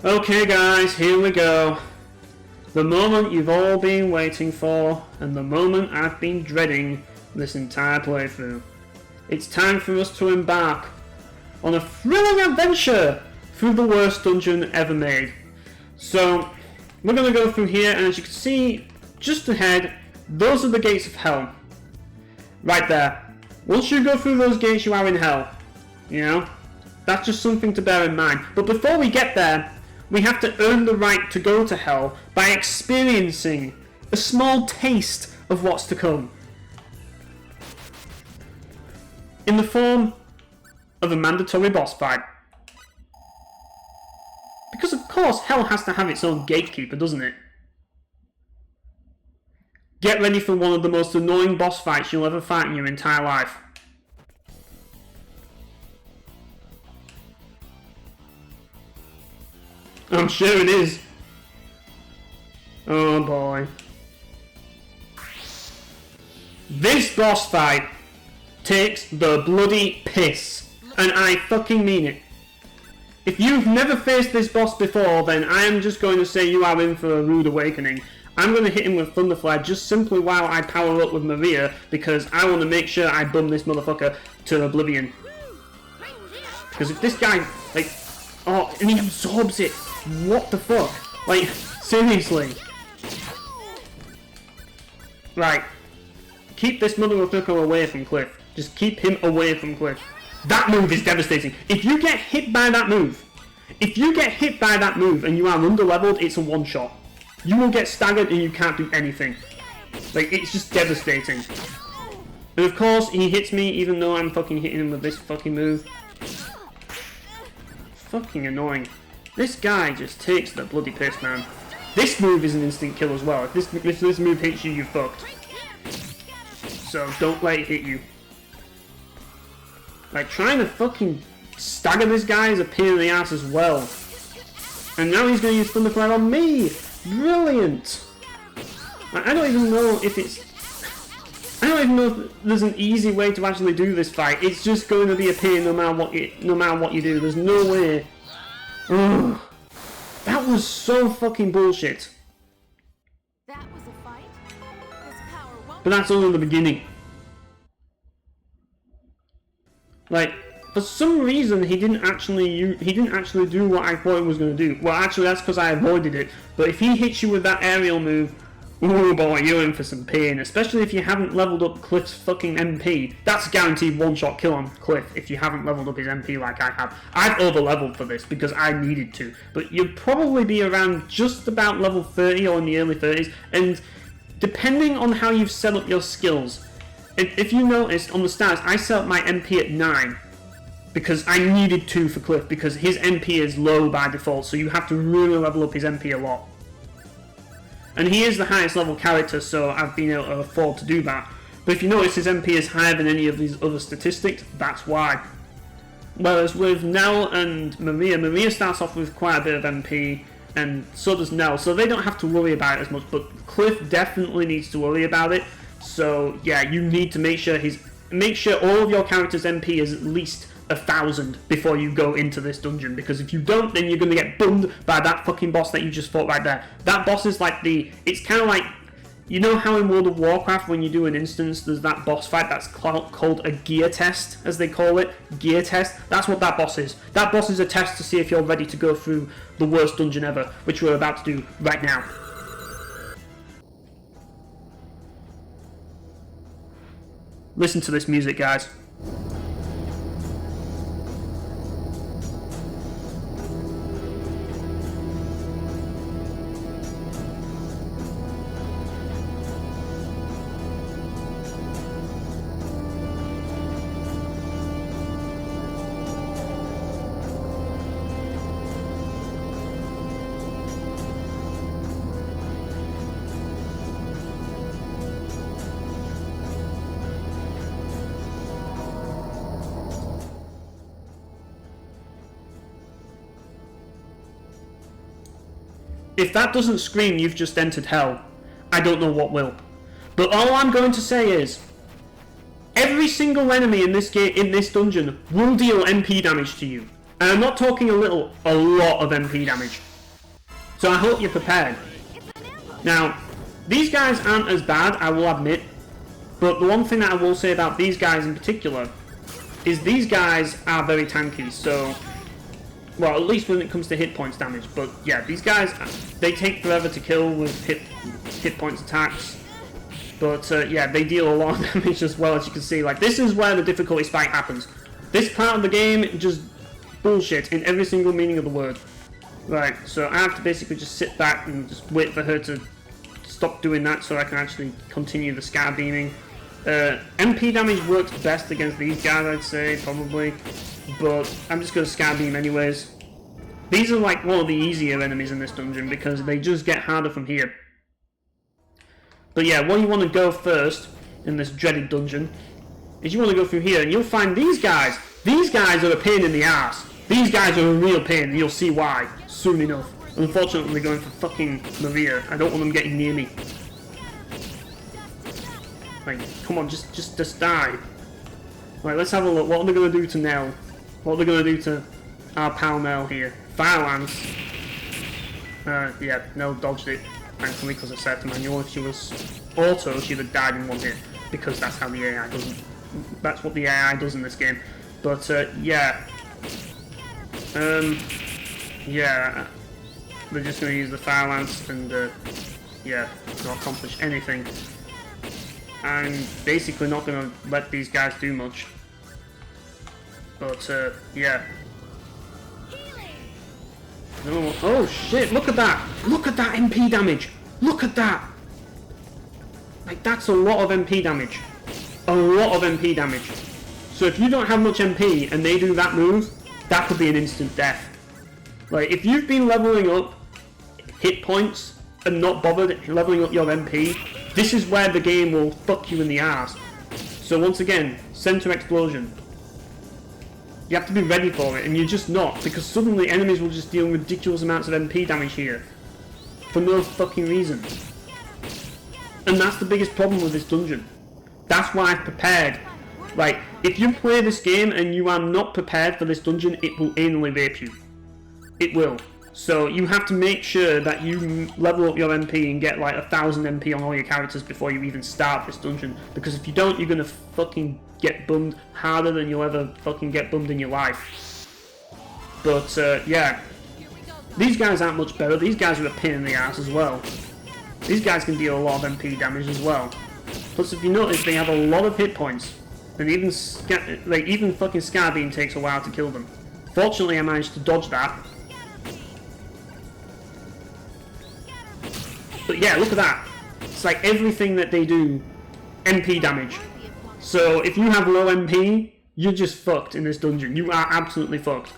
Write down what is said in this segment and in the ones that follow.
Okay guys, here we go. The moment you've all been waiting for, and the moment I've been dreading this entire playthrough. It's time for us to embark on a thrilling adventure through the worst dungeon ever made. So, we're going to go through here, and as you can see, just ahead, those are the gates of hell. Right there. Once you go through those gates, you are in hell. You know? That's just something to bear in mind. But before we get there, we have to earn the right to go to hell by experiencing a small taste of what's to come. In the form of a mandatory boss fight. Because of course hell has to have its own gatekeeper, doesn't it? Get ready for one of the most annoying boss fights you'll ever fight in your entire life. I'm sure it is. Oh boy. This boss fight takes the bloody piss. And I fucking mean it. If you've never faced this boss before, then I am just going to say you are in for a rude awakening. I'm going to hit him with Thunderfly just simply while I power up with Maria, because I want to make sure I bum this motherfucker to oblivion. Because if this guy, like, oh, and he absorbs it. What the fuck? Like, seriously. Right. Keep this motherfucker away from Cliff. Just keep him away from Cliff. That move is devastating. If you get hit by that move, and you are under-leveled, it's a one-shot. You will get staggered and you can't do anything. Like, it's just devastating. And of course, he hits me even though I'm fucking hitting him with this fucking move. Fucking annoying. This guy just takes the bloody piss, man. This move is an instant kill as well. If this move hits you, you're fucked. So don't let it hit you. Like, trying to fucking stagger this guy is a pain in the ass as well. And now he's going to use Thunderfire on me! Brilliant! I don't even know if there's an easy way to actually do this fight. It's just going to be a pain no matter what you do. There's no way. Ugh. That was so fucking bullshit. That was a fight. This power won't. But that's only the beginning. Like, for some reason he didn't actually do what I thought he was going to do. Well, actually that's because I avoided it. But if he hits you with that aerial move, oh boy, you're in for some pain. Especially if you haven't leveled up Cliff's fucking MP. That's a guaranteed one-shot kill on Cliff if you haven't leveled up his MP like I have. I've over-leveled for this because I needed to. But you'd probably be around just about level 30 or in the early 30s. And depending on how you've set up your skills, if you noticed on the stats, I set up my MP at 9. Because I needed to for Cliff, because his MP is low by default, so you have to really level up his MP a lot. And he is the highest level character, so I've been able to afford to do that. But if you notice his MP is higher than any of these other statistics, that's why. Whereas with Nell and Maria starts off with quite a bit of MP, and so does Nell, so they don't have to worry about it as much, but Cliff definitely needs to worry about it. So yeah, you need to make sure all of your character's MP is at least 1,000 before you go into this dungeon, because if you don't, then you're going to get bummed by that fucking boss that you just fought right there. That boss is like it's kind of like, you know how in World of Warcraft when you do an instance there's that boss fight that's called a gear test, as they call it, gear test? That's what that boss is. That boss is a test to see if you're ready to go through the worst dungeon ever, which we're about to do right now. Listen to this music, guys. If that doesn't scream you've just entered hell, I don't know what will. But all I'm going to say is, every single enemy in this dungeon will deal MP damage to you. And I'm not talking a little, a lot of MP damage. So I hope you're prepared. Now, these guys aren't as bad, I will admit, but the one thing that I will say about these guys in particular is these guys are very tanky, so, well, at least when it comes to hit points damage, but yeah, these guys, they take forever to kill with hit points attacks, but yeah, they deal a lot of damage as well, as you can see. Like, this is where the difficulty spike happens. This part of the game, just bullshit in every single meaning of the word. Right, so I have to basically just sit back and just wait for her to stop doing that so I can actually continue the scatter beaming. MP damage works best against these guys, I'd say, probably, but I'm just going to scatter beam anyways. These are like one of the easier enemies in this dungeon because they just get harder from here. But yeah, what you want to go first in this dreaded dungeon is you want to go through here and you'll find these guys. These guys are a pain in the ass. These guys are a real pain, and you'll see why soon enough. Unfortunately, they're going for fucking Maria. I don't want them getting near me. Like, come on, just die. Right, let's have a look. What are they going to do to Nell? What are they going to do to our pal Nell here? Fire Lance. Yeah, Nell dodged it, thankfully, because I set to manual. If she was auto, she'd have died in one hit, because that's how the AI doesn't. That's what the AI does in this game. But yeah. Yeah. They're just going to use the Fire Lance and yeah, not accomplish anything. I'm basically not going to let these guys do much. But, yeah. Oh shit, look at that! Look at that MP damage! Look at that! Like, that's a lot of MP damage. A lot of MP damage. So if you don't have much MP and they do that move, that could be an instant death. Like, if you've been leveling up hit points and not bothered leveling up your MP, this is where the game will fuck you in the ass. So once again, center explosion. You have to be ready for it, and you're just not, because suddenly enemies will just deal ridiculous amounts of MP damage here. For no fucking reason. And that's the biggest problem with this dungeon. That's why I've prepared. Like, if you play this game and you are not prepared for this dungeon, it will anally rape you. It will. So you have to make sure that you level up your MP and get like 1000 MP on all your characters before you even start this dungeon. Because if you don't, you're gonna fucking get bummed harder than you'll ever fucking get bummed in your life. But yeah, these guys aren't much better. These guys are a pain in the ass as well. These guys can deal a lot of MP damage as well. Plus, if you notice, they have a lot of hit points, and even fucking Scar Beam takes a while to kill them. Fortunately, I managed to dodge that. But yeah, look at that. It's like everything that they do, MP damage. So if you have low MP, you're just fucked in this dungeon. You are absolutely fucked.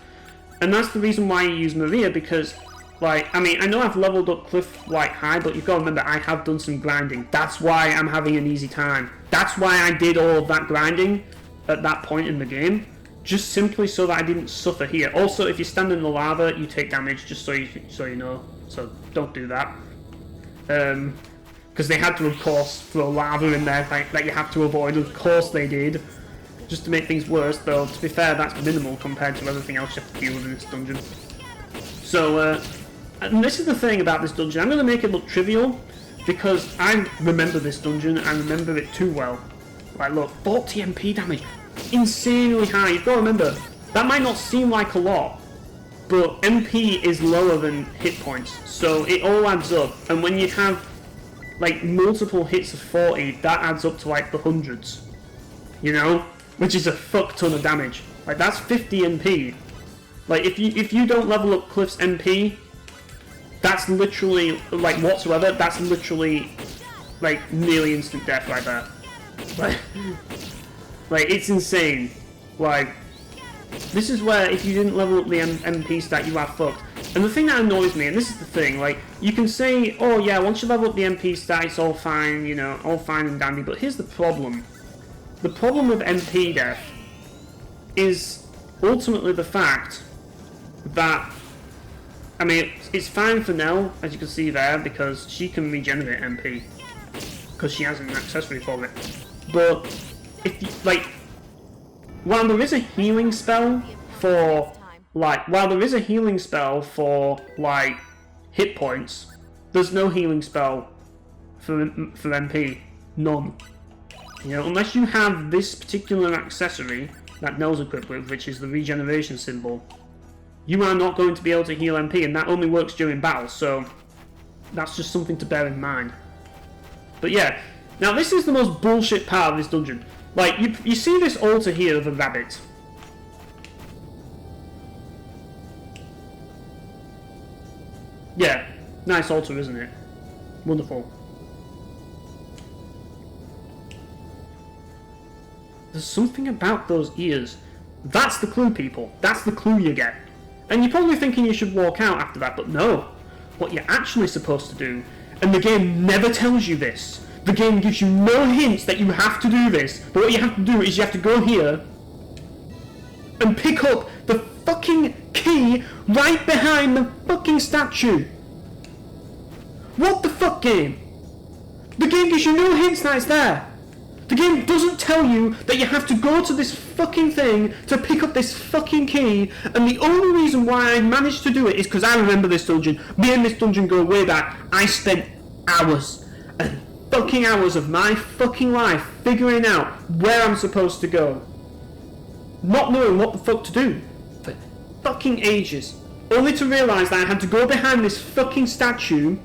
And that's the reason why you use Maria, because, like, I mean, I know I've leveled up Cliff, like, high, but you've got to remember, I have done some grinding. That's why I'm having an easy time. That's why I did all of that grinding at that point in the game. Just simply so that I didn't suffer here. Also, if you stand in the lava, you take damage, just so you know. So don't do that. Because they had to, of course, throw lava in there that you have to avoid. Of course they did. Just to make things worse, though, to be fair, that's minimal compared to everything else you have to deal with in this dungeon. So, and this is the thing about this dungeon. I'm going to make it look trivial, because I remember this dungeon, and remember it too well. Like, look, 40 MP damage. Insanely high. You've got to remember, that might not seem like a lot, but MP is lower than hit points, so it all adds up. And when you have, like, multiple hits of 40, that adds up to, like, the hundreds. You know? Which is a fuck ton of damage. Like, that's 50 MP. Like, if you don't level up Cliff's MP, that's literally, like, whatsoever, that's literally, like, nearly instant death right there. Like, it's insane. Like, this is where, if you didn't level up the MP stat, you are fucked. And the thing that annoys me, and this is the thing, like, you can say, oh yeah, once you level up the MP stat, it's all fine, you know, all fine and dandy, but here's the problem. The problem with MP death is ultimately the fact that, I mean, it's fine for Nell, as you can see there, because she can regenerate MP, because she has an accessory for it. But, if you, like, while there is a healing spell for, like, hit points, there's no healing spell for MP. None. You know, unless you have this particular accessory that Nell's equipped with, which is the regeneration symbol, you are not going to be able to heal MP, and that only works during battle, so that's just something to bear in mind. But yeah, now this is the most bullshit part of this dungeon. Like, you see this altar here of a rabbit. Yeah, nice altar, isn't it? Wonderful. There's something about those ears. That's the clue, people. That's the clue you get. And you're probably thinking you should walk out after that, but no. What you're actually supposed to do, and the game never tells you this, the game gives you no hints that you have to do this, but what you have to do is you have to go here and pick up the fucking key right behind the fucking statue. What the fuck, game? The game gives you no hints that it's there. The game doesn't tell you that you have to go to this fucking thing to pick up this fucking key, and the only reason why I managed to do it is because I remember this dungeon. Me and this dungeon go way back. I spent hours and fucking hours of my fucking life figuring out where I'm supposed to go. Not knowing what the fuck to do for fucking ages. Only to realise that I had to go behind this fucking statue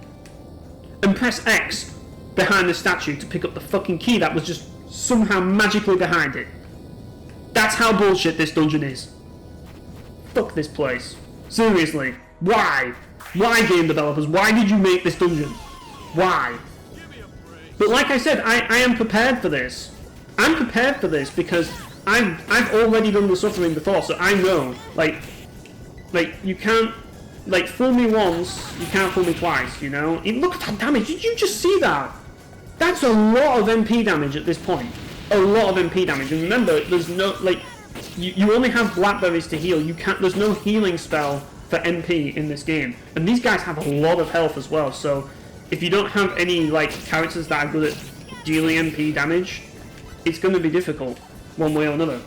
and press X behind the statue to pick up the fucking key that was just somehow magically behind it. That's how bullshit this dungeon is. Fuck this place. Seriously. Why? Why, game developers? Why did you make this dungeon? Why? But like I said, I am prepared for this. I'm prepared for this because I've already done the suffering before, so I know. Like you can't, like, fool me once, you can't fool me twice, you know? Look at that damage, did you just see that? That's a lot of MP damage at this point. A lot of MP damage, and remember, there's no, like, you only have blackberries to heal, there's no healing spell for MP in this game. And these guys have a lot of health as well, so if you don't have any, like, characters that are good at dealing MP damage, it's going to be difficult, one way or another.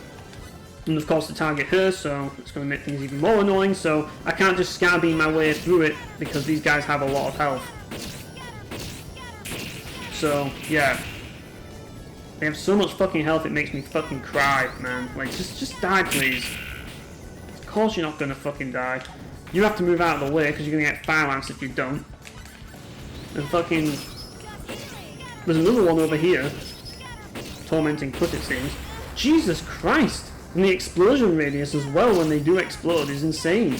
And of course, to target her, so it's going to make things even more annoying, so I can't just Scarbeam my way through it, because these guys have a lot of health. So, yeah. They have so much fucking health, it makes me fucking cry, man. Like, just die, please. Of course you're not going to fucking die. You have to move out of the way, because you're going to get fire lamps if you don't. And fucking... There's another one over here. Tormenting Cliff, it seems. Jesus Christ! And the explosion radius as well when they do explode is insane.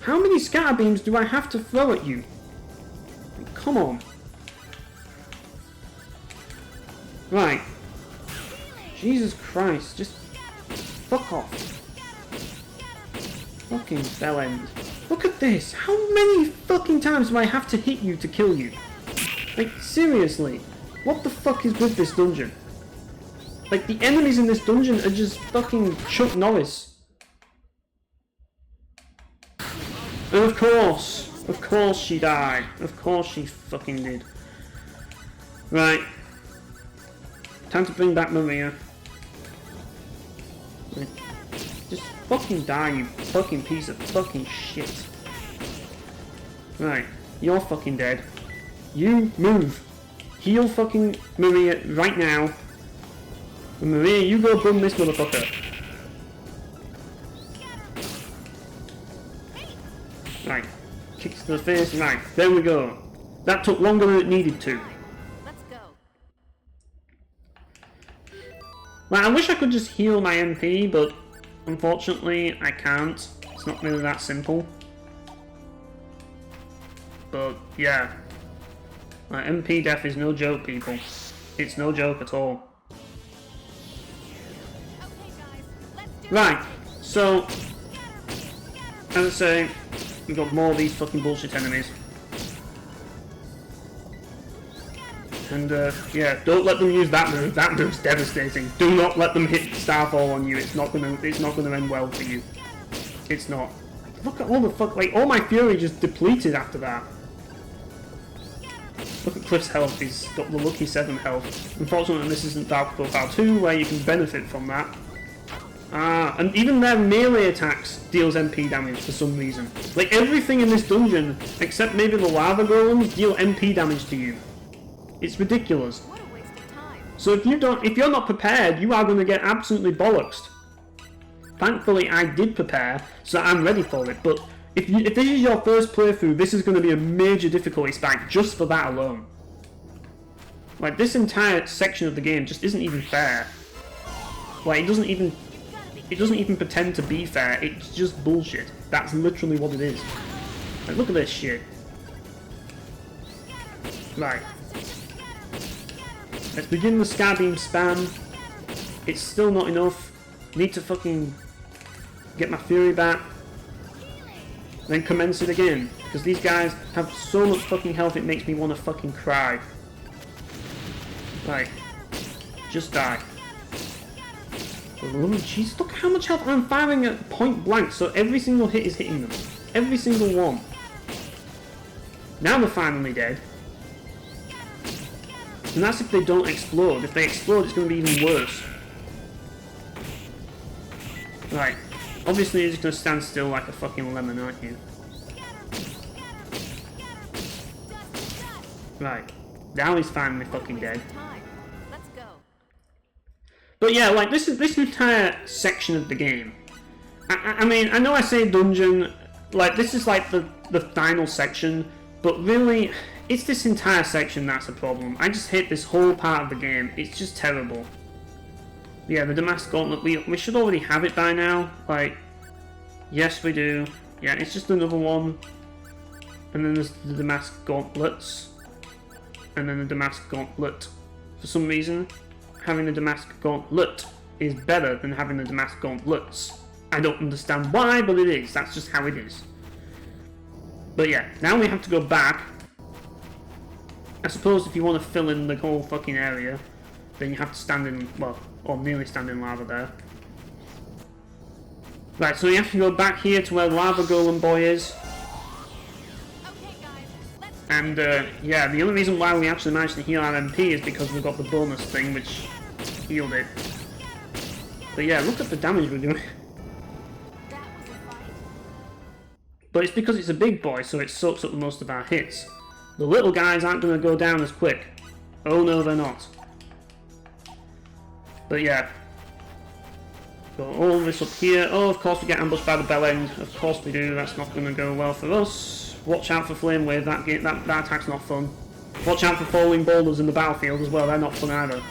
How many scatter beams do I have to throw at you? Come on. Right. Jesus Christ, just fuck off. Fucking bell end. Look at this! How many fucking times do I have to hit you to kill you? Like, seriously. What the fuck is with this dungeon? Like, the enemies in this dungeon are just fucking Chuck Norris. And of course she died. Of course she fucking did. Right. Time to bring back Maria. Like, just fucking die, you fucking piece of fucking shit. Right. You're fucking dead. You move. Heal fucking Maria right now. And Maria, you go boom this motherfucker. Right. Kicks to the face. Right. There we go. That took longer than it needed to. Let's go. Right, I wish I could just heal my MP, but unfortunately I can't. It's not really that simple. But, yeah. Like, MP death is no joke, people. It's no joke at all. Right, so, as I say, we've got more of these fucking bullshit enemies. And, yeah, don't let them use that move. That move's devastating. Do not let them hit Starfall on you. It's not gonna end well for you. It's not. Look at all the fuck, like, all my fury just depleted after that. Look at Cliff's health, he's got the lucky 7 health. Unfortunately, this isn't Dark Profile 2, where you can benefit from that. And even their melee attacks deals MP damage for some reason. Like, everything in this dungeon, except maybe the lava golems, deal MP damage to you. It's ridiculous. What a waste of time. So if you're not prepared, you are going to get absolutely bollocksed. Thankfully, I did prepare, so I'm ready for it. But if this is your first playthrough, this is going to be a major difficulty spike just for that alone. Like, this entire section of the game just isn't even fair. Like, it doesn't even pretend to be fair. It's just bullshit. That's literally what it is. Like, look at this shit. Right. Let's begin the Skybeam spam. It's still not enough. Need to fucking get my fury back. Then commence it again. Because these guys have so much fucking health it makes me want to fucking cry. Right. Just die. Oh, jeez, look how much health I'm firing at point blank, so every single hit is hitting them. Every single one. Now they're finally dead. And that's if they don't explode. If they explode, it's going to be even worse. Right. Obviously, you're just going to stand still like a fucking lemon, aren't you? Right. Now he's finally fucking dead. Let's go. But yeah, like, this entire section of the game. I mean, I know I say dungeon, like, this is like the final section, but really, it's this entire section that's a problem. I just hate this whole part of the game. It's just terrible. Yeah, the Damask Gauntlet, we should already have it by now. Like, yes we do. Yeah, it's just another one. And then there's the Damask Gauntlets. And then the Damask Gauntlet. For some reason, having the Damask Gauntlet is better than having the Damask Gauntlets. I don't understand why, but it is. That's just how it is. But yeah, now we have to go back. I suppose if you want to fill in the whole fucking area, then you have to stand in, well, or nearly stand in lava there. Right, so you have to go back here to where Lava Golem Boy is. Okay, guys, let's And yeah, the only reason why we actually managed to heal our MP is because we got the bonus thing, which healed it. But yeah, look at the damage we're doing. That was a fight. But it's because it's a big boy, so it soaks up most of our hits. The little guys aren't going to go down as quick. Oh no, they're not. But yeah. Got all this up here. Oh, of course we get ambushed by the bell end. Of course we do. That's not going to go well for us. Watch out for Flame Wave. That attack's not fun. Watch out for falling boulders in the battlefield as well. They're not fun either.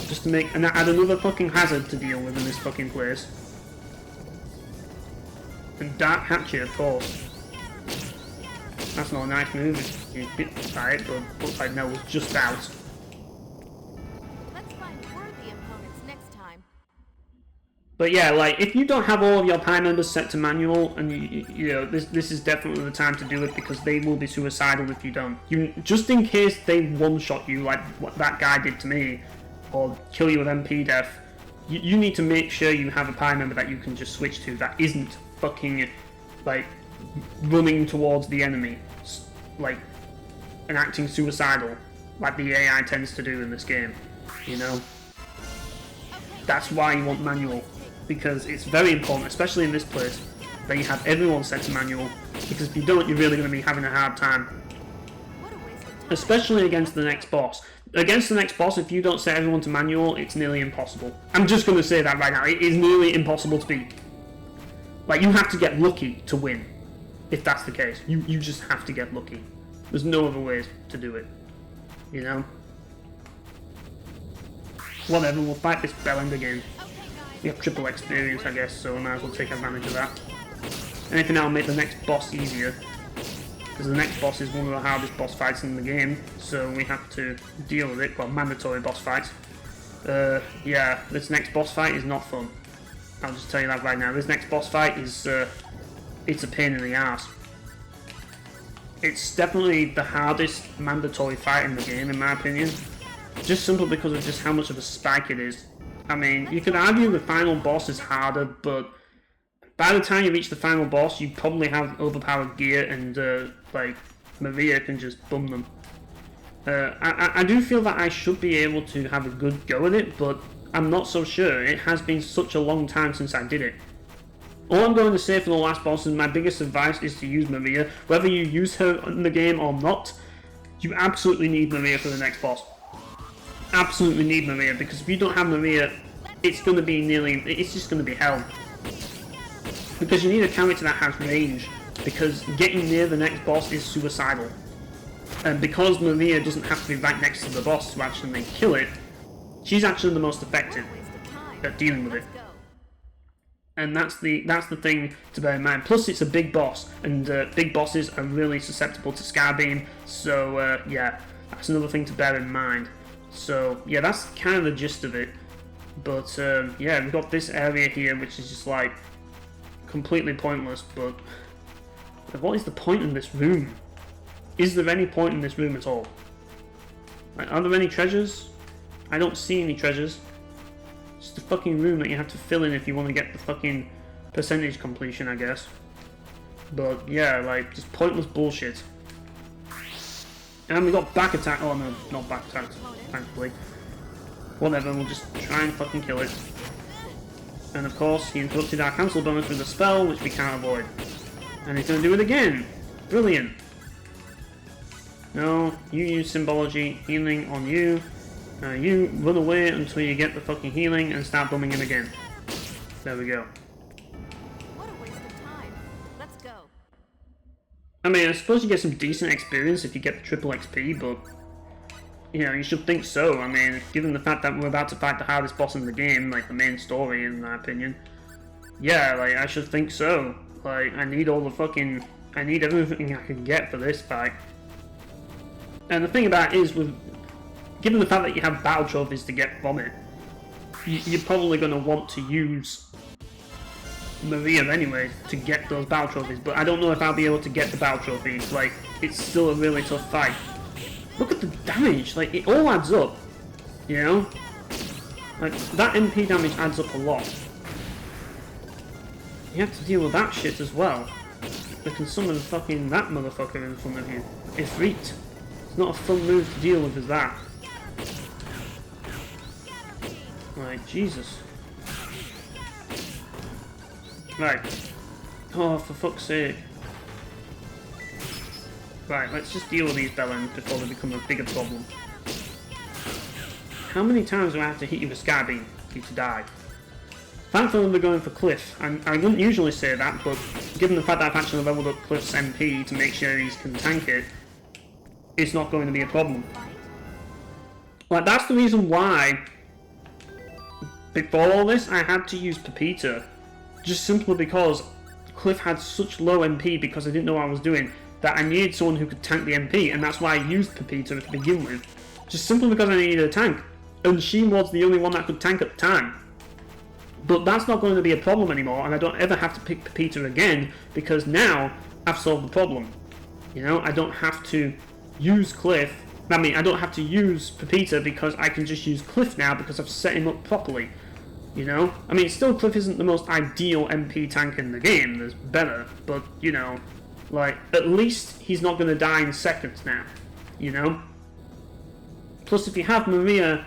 Just to add another fucking hazard to deal with in this fucking place. And Dark Hatchet, of course. That's not a nice move. You hit by it, but looks like Nell was just out. Let's find worthy opponents next time. But yeah, like, if you don't have all of your Pi members set to manual, and you know, this is definitely the time to do it, because they will be suicidal if you don't. Just in case they one-shot you like what that guy did to me, or kill you with MP death, you need to make sure you have a Pi member that you can just switch to that isn't fucking, like, running towards the enemy, like, and acting suicidal, like the AI tends to do in this game, you know? That's why you want manual, because it's very important, especially in this place, that you have everyone set to manual, because if you don't, you're really going to be having a hard time. What a waste of time. Especially against the next boss. Against the next boss, if you don't set everyone to manual, it's nearly impossible. I'm just going to say that right now, it is nearly impossible to beat. Like, you have to get lucky to win, if that's the case. You just have to get lucky. There's no other way to do it, you know? Whatever, we'll fight this bellend again. Okay, guys. We have triple experience, I guess, so we might as well take advantage of that. Anything that'll make the next boss easier. Because the next boss is one of the hardest boss fights in the game, so we have to deal with it. Well, mandatory boss fight. Yeah, this next boss fight is not fun. I'll just tell you that right now. This next boss fight is, it's a pain in the ass. It's definitely the hardest mandatory fight in the game, in my opinion. Just simply because of just how much of a spike it is. I mean, you could argue the final boss is harder, but by the time you reach the final boss, you probably have overpowered gear, and like, Maria can just bum them. I do feel that I should be able to have a good go at it, but I'm not so sure. It has been such a long time since I did it. All I'm going to say for the last boss, and my biggest advice, is to use Maria. Whether you use her in the game or not, you absolutely need Maria for the next boss. Absolutely need Maria, because if you don't have Maria, it's going to be it's just going to be hell. Because you need a character that has range, because getting near the next boss is suicidal. And because Maria doesn't have to be right next to the boss to actually kill it, she's actually the most effective at dealing with it. And that's the thing to bear in mind. Plus, it's a big boss, and big bosses are really susceptible to Skybeam. So yeah, that's another thing to bear in mind. So yeah, that's kind of the gist of it. But yeah, we've got this area here, which is just like completely pointless. But what is the point in this room? Is there any point in this room at all? Like, are there any treasures? I don't see any treasures. It's the fucking room that you have to fill in if you want to get the fucking percentage completion, I guess. But yeah, like, just pointless bullshit. And we got back attack. Oh no, not back attack, thankfully. Whatever, we'll just try and fucking kill it. And of course, he interrupted our cancel bonus with a spell, which we can't avoid. And he's going to do it again. Brilliant. No, you use symbology, healing on you. You run away until you get the fucking healing and start bombing him again. There we go. What a waste of time. Let's go. I mean, I suppose you get some decent experience if you get the triple XP, but you know, you should think so. I mean, given the fact that we're about to fight the hardest boss in the game, like the main story, in my opinion, yeah, like I should think so. Like, I need everything I can get for this fight. And the thing about it is, given the fact that you have battle trophies to get from it, you're probably going to want to use Maria anyway to get those battle trophies, but I don't know if I'll be able to get the battle trophies. Like, it's still a really tough fight. Look at the damage, like, it all adds up, you know? Like, that MP damage adds up a lot. You have to deal with that shit as well. They can summon fucking that motherfucker in front of you. Ifrit. It's not a fun move to deal with as that. Like, Jesus. Right. Oh, for fuck's sake. Right, let's just deal with these bellends before they become a bigger problem. How many times do I have to hit you with Skybeam for you to die? Thankfully they're going for Cliff. I wouldn't usually say that, but given the fact that I've actually leveled up Cliff's MP to make sure he can tank it, it's not going to be a problem. Like, that's the reason why, before all this, I had to use Pepita. Just simply because Cliff had such low MP because I didn't know what I was doing, that I needed someone who could tank the MP, and that's why I used Pepita to begin with. Just simply because I needed a tank. And she was the only one that could tank at the time. But that's not going to be a problem anymore, and I don't ever have to pick Pepita again, because now I've solved the problem. You know, I don't have to use Cliff. I mean, I don't have to use Pepita because I can just use Cliff now because I've set him up properly. You know? I mean, still, Cliff isn't the most ideal MP tank in the game. There's better, but, you know, like, at least he's not going to die in seconds now. You know? Plus, if you have Maria,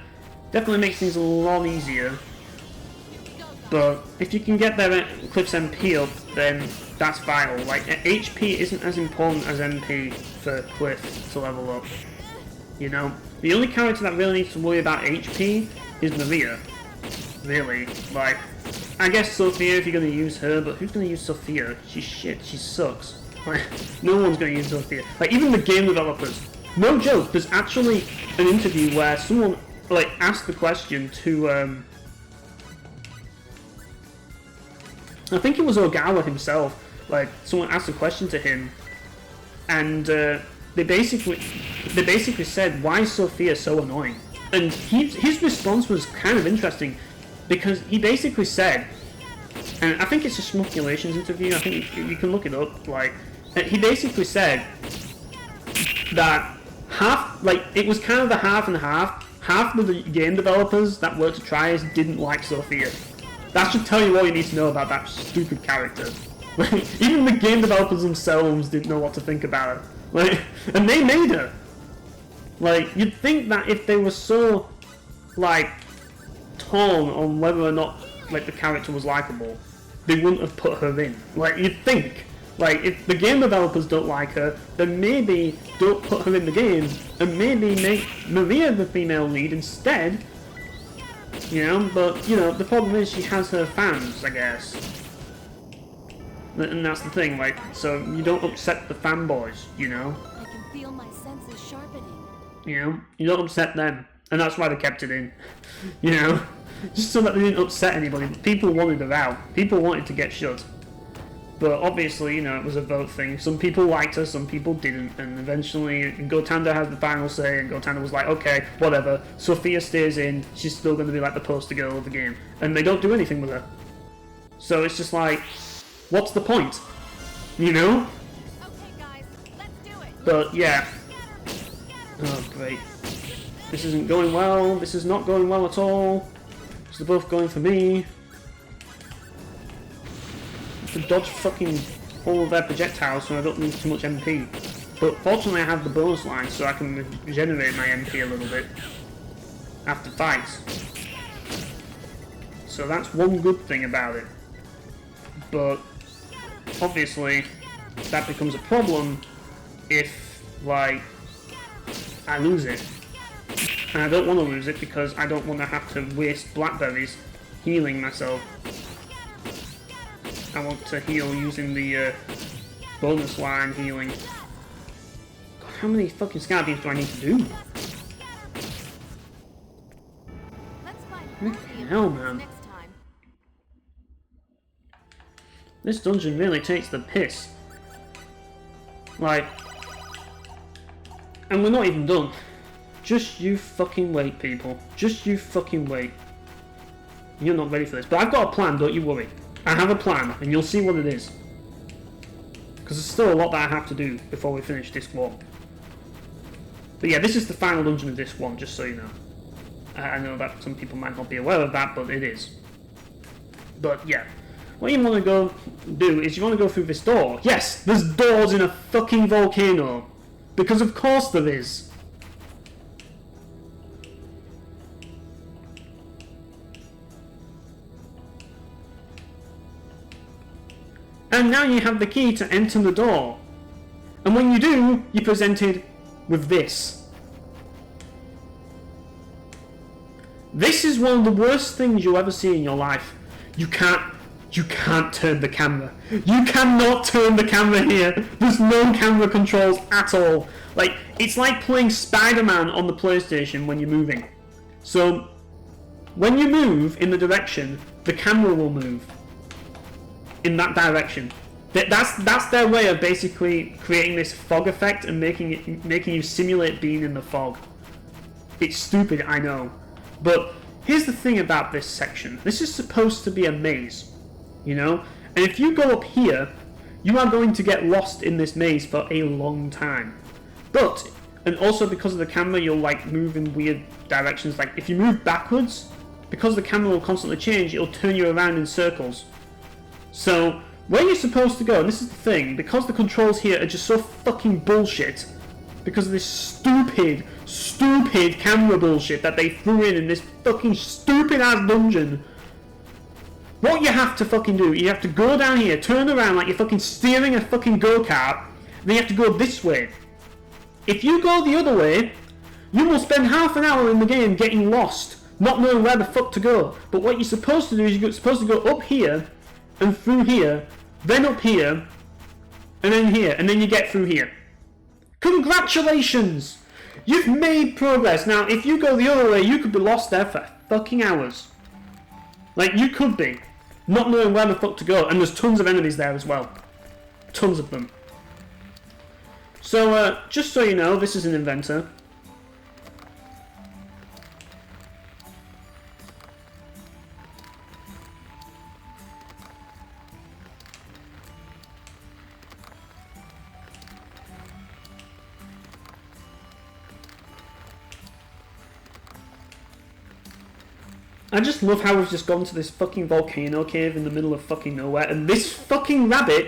definitely makes things a lot easier. But if you can get their Cliff's MP up, then that's vital. Like, HP isn't as important as MP for Cliff to level up. You know? The only character that really needs to worry about HP is Maria. Really. Like, I guess Sophia if you're going to use her, but who's going to use Sophia? She's shit. She sucks. Like, no one's going to use Sophia. Like, even the game developers. No joke, there's actually an interview where someone, like, asked the question to, I think it was Ogawa himself. Like, someone asked a question to him, and they basically said, "Why is Sophia so annoying?" And his response was kind of interesting, because he basically said, and I think it's a Schmuckulations interview. I think you can look it up. Like, he basically said that it was kind of the half and half. Half of the game developers that worked at Trias didn't like Sophia. That should tell you all you need to know about that stupid character. Like, even the game developers themselves didn't know what to think about her. Like, and they made her. Like, you'd think that if they were so, like, torn on whether or not like the character was likable, they wouldn't have put her in. Like, you'd think, like, if the game developers don't like her, then maybe don't put her in the game, and maybe make Maria the female lead instead. You know, but, you know, the problem is she has her fans, I guess. And that's the thing, like, so you don't upset the fanboys, you know? I can feel my senses sharpening. You know, you don't upset them. And that's why they kept it in. You know? Just so that they didn't upset anybody. People wanted her out. People wanted to get shut. But obviously, you know, it was a vote thing. Some people liked her, some people didn't. And eventually, Gotanda has the final say, and Gotanda was like, okay, whatever. Sophia stays in, she's still going to be like the poster girl of the game. And they don't do anything with her. So it's just like, what's the point? You know? Okay, guys, let's do it. But yeah. Oh, great. This isn't going well. This is not going well at all. So they're both going for me. To dodge fucking all of their projectiles so I don't lose too much MP. But fortunately I have the bonus line so I can regenerate my MP a little bit after fights. So that's one good thing about it. But obviously that becomes a problem if, like, I lose it. And I don't want to lose it because I don't want to have to waste blackberries healing myself. I want to heal using the bonus line healing. God, how many fucking Scarbeams do I need to do? Let's find Fucking hell, man. next time. This dungeon really takes the piss. Like, and we're not even done. Just you fucking wait, people. Just you fucking wait. You're not ready for this. But I've got a plan, don't you worry. I have a plan, and you'll see what it is. Because there's still a lot that I have to do before we finish this one. But yeah, this is the final dungeon of this one, just so you know. I know that some people might not be aware of that, but it is. But yeah. What you want to go do is you want to go through this door. Yes, there's doors in a fucking volcano. Because of course there is. And now you have the key to enter the door. And when you do, you're presented with this. This is one of the worst things you'll ever see in your life. You can't turn the camera. You cannot turn the camera here. There's no camera controls at all. Like, it's like playing Spider-Man on the PlayStation when you're moving. So, when you move in the direction, the camera will move in that direction. That's their way of basically creating this fog effect and making you simulate being in the fog. It's stupid, I know. But here's the thing about this section. This is supposed to be a maze, you know? And if you go up here, you are going to get lost in this maze for a long time. But, and also because of the camera, you'll like move in weird directions. Like if you move backwards, because the camera will constantly change, it'll turn you around in circles. So, where you're supposed to go, and this is the thing, because the controls here are just so fucking bullshit, because of this stupid camera bullshit that they threw in this fucking stupid ass dungeon, what you have to fucking do, you have to go down here, turn around like you're fucking steering a fucking go-kart, then you have to go this way. If you go the other way, you will spend half an hour in the game getting lost, not knowing where the fuck to go. But what you're supposed to do is you're supposed to go up here, and through here, then up here, and then you get through here. Congratulations! You've made progress. Now, if you go the other way, you could be lost there for fucking hours. Like, you could be. Not knowing where the fuck to go, and there's tons of enemies there as well. Tons of them. So, just so you know, this is an inventor. I just love how we've just gone to this fucking volcano cave in the middle of fucking nowhere, and this fucking rabbit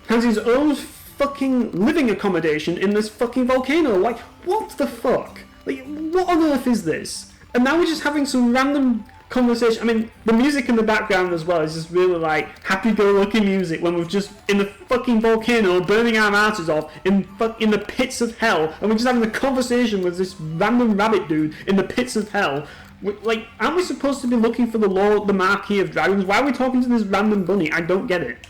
has his own fucking living accommodation in this fucking volcano. Like, what the fuck? Like, what on earth is this? And now we're just having some random conversation. I mean, the music in the background as well is just really like happy-go-lucky music when we're just in the fucking volcano burning our mouths off in the pits of hell, and we're just having a conversation with this random rabbit dude in the pits of hell. Like, aren't we supposed to be looking for the Lord, the Marquis of Dragons? Why are we talking to this random bunny? I don't get it.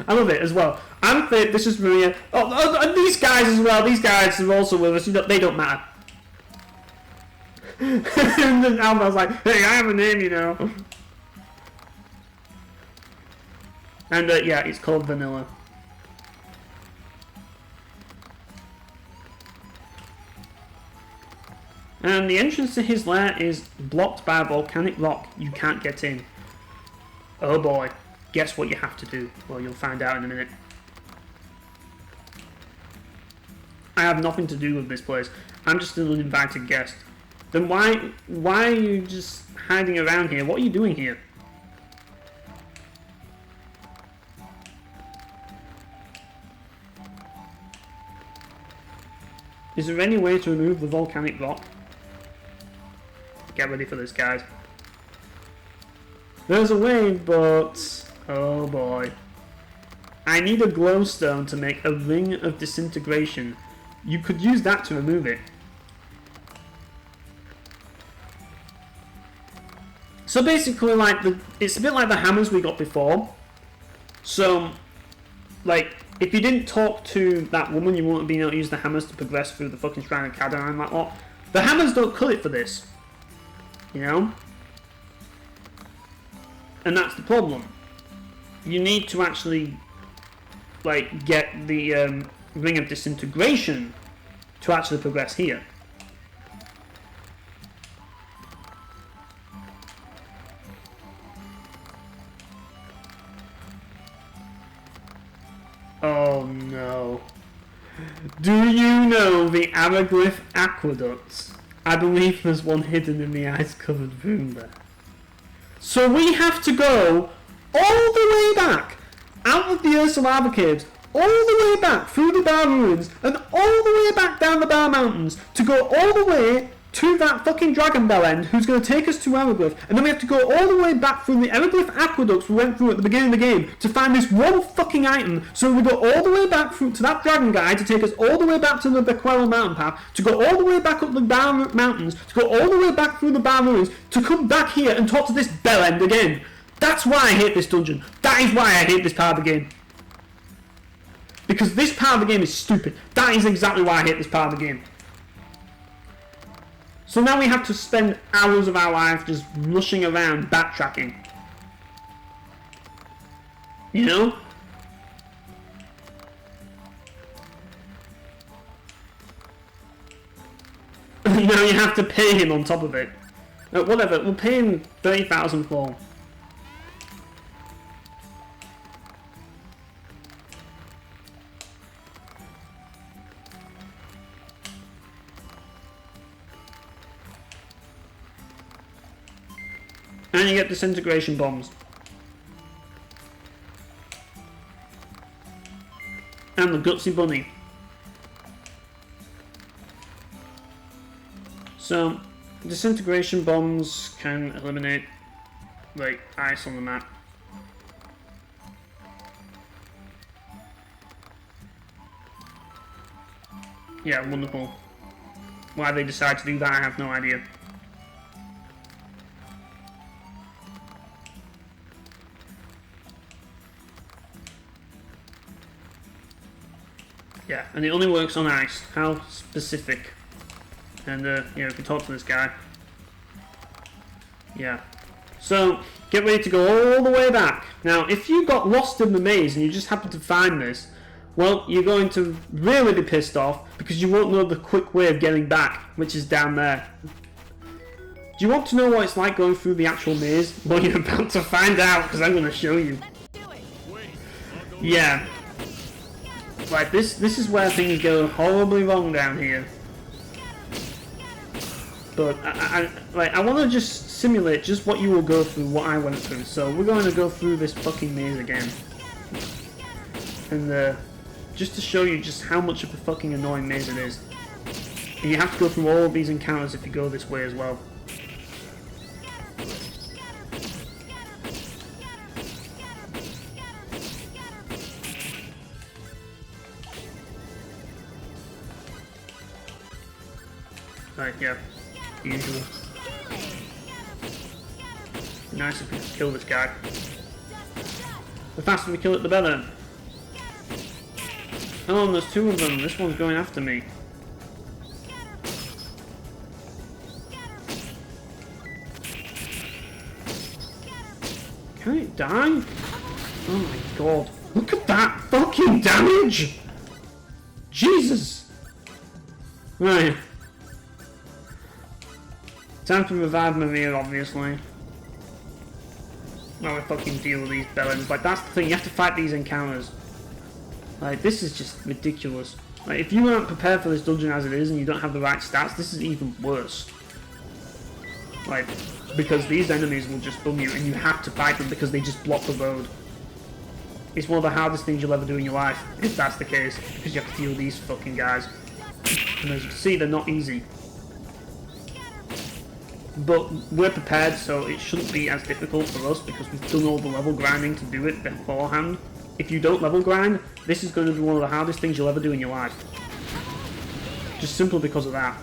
I love it as well. I'm Fit, this is Maria. Oh, and these guys as well. These guys are also with us. They don't matter. And then Alma's like, hey, I have a name, you know. And yeah, it's called Vanilla. And the entrance to his lair is blocked by a volcanic rock. You can't get in. Oh boy. Guess what you have to do? Well, you'll find out in a minute. I have nothing to do with this place. I'm just an uninvited guest. Then why are you just hiding around here? What are you doing here? Is there any way to remove the volcanic rock? Get ready for this, guys. There's a way, but... oh boy. I need a glowstone to make a ring of disintegration. You could use that to remove it. So basically, like, it's a bit like the hammers we got before. So, like, if you didn't talk to that woman, you wouldn't have been able to use the hammers to progress through the fucking Shrine of Kadaran and like what. The hammers don't cut it for this. You know? And that's the problem. You need to actually, like, get the Ring of Disintegration to actually progress here. Oh no. Do you know the Araglyph Aqueducts? I believe there's one hidden in the ice-covered room there. So we have to go all the way back out of the Ursa Lava Caves, all the way back through the Bar Ruins, and all the way back down the Bar Mountains to go all the way to that fucking Dragon Bell end who's going to take us to Araglyph, and then we have to go all the way back through the Araglyph Aqueducts we went through at the beginning of the game to find this one fucking item. So we go all the way back through to that dragon guy to take us all the way back to the Bequero mountain path, to go all the way back up the Bar Mountains, to go all the way back through the Bar Ruins, to come back here and talk to this Bell end again. That's why I hate this dungeon. That is why I hate this part of the game. Because this part of the game is stupid. That is exactly why I hate this part of the game. So now we have to spend hours of our life just rushing around, backtracking. You know? Now you have to pay him on top of it. Whatever, we'll pay him 30,000 for. And you get disintegration bombs. And the Gutsy Bunny. So, disintegration bombs can eliminate, like, ice on the map. Yeah, wonderful. Why they decide to do that, I have no idea. Yeah, and it only works on ice. How specific. And, you know, if you talk to this guy. Yeah. So, get ready to go all the way back. Now, if you got lost in the maze and you just happen to find this, well, you're going to really be pissed off because you won't know the quick way of getting back, which is down there. Do you want to know what it's like going through the actual maze? Well, you're about to find out because I'm going to show you. Yeah. Like, this is where things go horribly wrong down here. But, I want to just simulate just what you will go through, what I went through. So, we're going to go through this fucking maze again. And, just to show you just how much of a fucking annoying maze it is. And you have to go through all of these encounters if you go this way as well. Right, yeah. Usual. Nice if we could kill this guy. The faster we kill it, the better. Oh, and there's two of them. This one's going after me. Can it die? Oh my god. Look at that fucking damage! Jesus! Right. Time to revive Maria, obviously. Now we fucking deal with these bellends. Like, that's the thing, you have to fight these encounters. Like, this is just ridiculous. Like, if you aren't prepared for this dungeon as it is and you don't have the right stats, this is even worse. Like, because these enemies will just bum you and you have to fight them because they just block the road. It's one of the hardest things you'll ever do in your life, if that's the case, because you have to deal with these fucking guys. And as you can see, they're not easy. But we're prepared, so it shouldn't be as difficult for us because we've done all the level grinding to do it beforehand. If you don't level grind, this is going to be one of the hardest things you'll ever do in your life. Just simply because of that.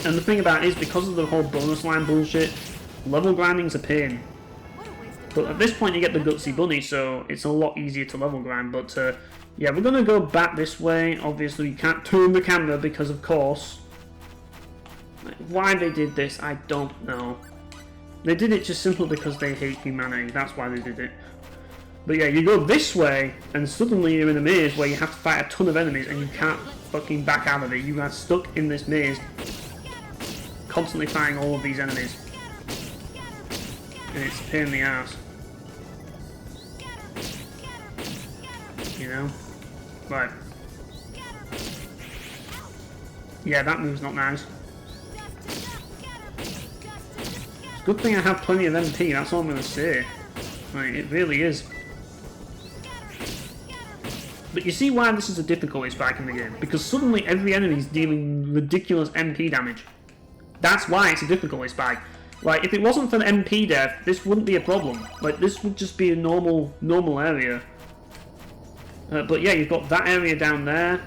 And the thing about it is, because of the whole bonus line bullshit, level grinding's a pain. But at this point you get the Gutsy Bunny, so it's a lot easier to level grind. But yeah, we're going to go back this way. Obviously you can't turn the camera because, of course... Why they did this, I don't know. They did it just simply because they hate humanity. That's why they did it. But yeah, you go this way, and suddenly you're in a maze where you have to fight a ton of enemies, and you can't fucking back out of it. You are stuck in this maze, constantly fighting all of these enemies. And it's a pain in the ass. You know? Right. Yeah, that move's not nice. Good thing I have plenty of MP, that's all I'm going to say. Like, it really is. But you see why this is a difficulty spike in the game. Because suddenly every enemy is dealing ridiculous MP damage. That's why it's a difficulty spike. Like, if it wasn't for the MP death, this wouldn't be a problem. Like, this would just be a normal area. But yeah, you've got that area down there.